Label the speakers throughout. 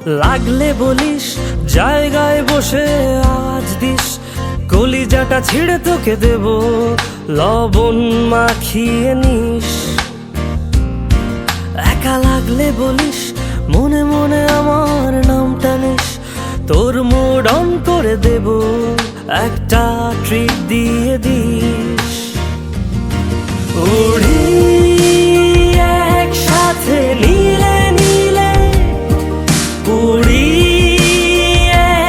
Speaker 1: লাগলে বলিস, জায়গায় বসে আওয়াজ দিস, কলিজাটা ছিঁড়ে তোকে দেব, লবণ মাখিয়ে নিস। একা লাগলে বলিস, মনে মনে আমার নামটা নিস, তোর মুড অন করে দেব, একটা ট্রিট দিয়ে দিস। উড়ি একসাথে নীলে নীলে, উড়ি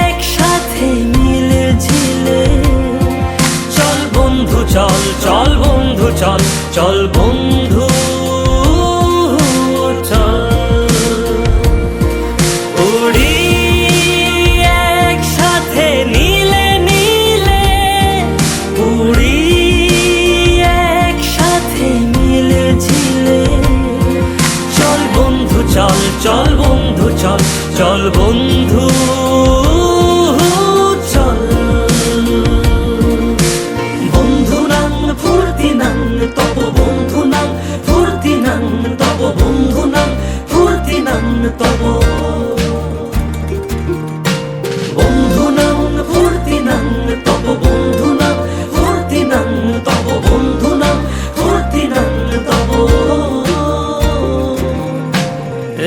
Speaker 1: একসাথে মিলে ঝিলে, চল বন্ধু চল, চল বন্ধু চল, চল বন্ধু চল। উড়ি একসাথে নীলে নীলে, উড়ি একসাথে মিলে ঝিলে, চল বন্ধু চল, চল বন্ধু চল, চল বন্ধু চল। বন্ধু নাং ফুর্তি নাং তব, বন্ধু নাং ফুর্তি নাং তব, বন্ধু নাং ফুর্তি নাং তব, বন্ধু নাং ফুর্তি নাং তব, বন্ধু নাং ফুর্তি নাং তব, বন্ধু নাং ফুর্তি নাং তব।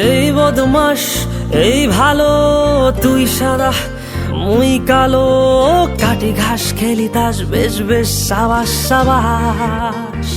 Speaker 1: এই বদমাস এই ভালো, তুই সাদা মুই কালো, কাটি ঘাস খেলি তাস, বেশ বেশ সাবাস সাবাস।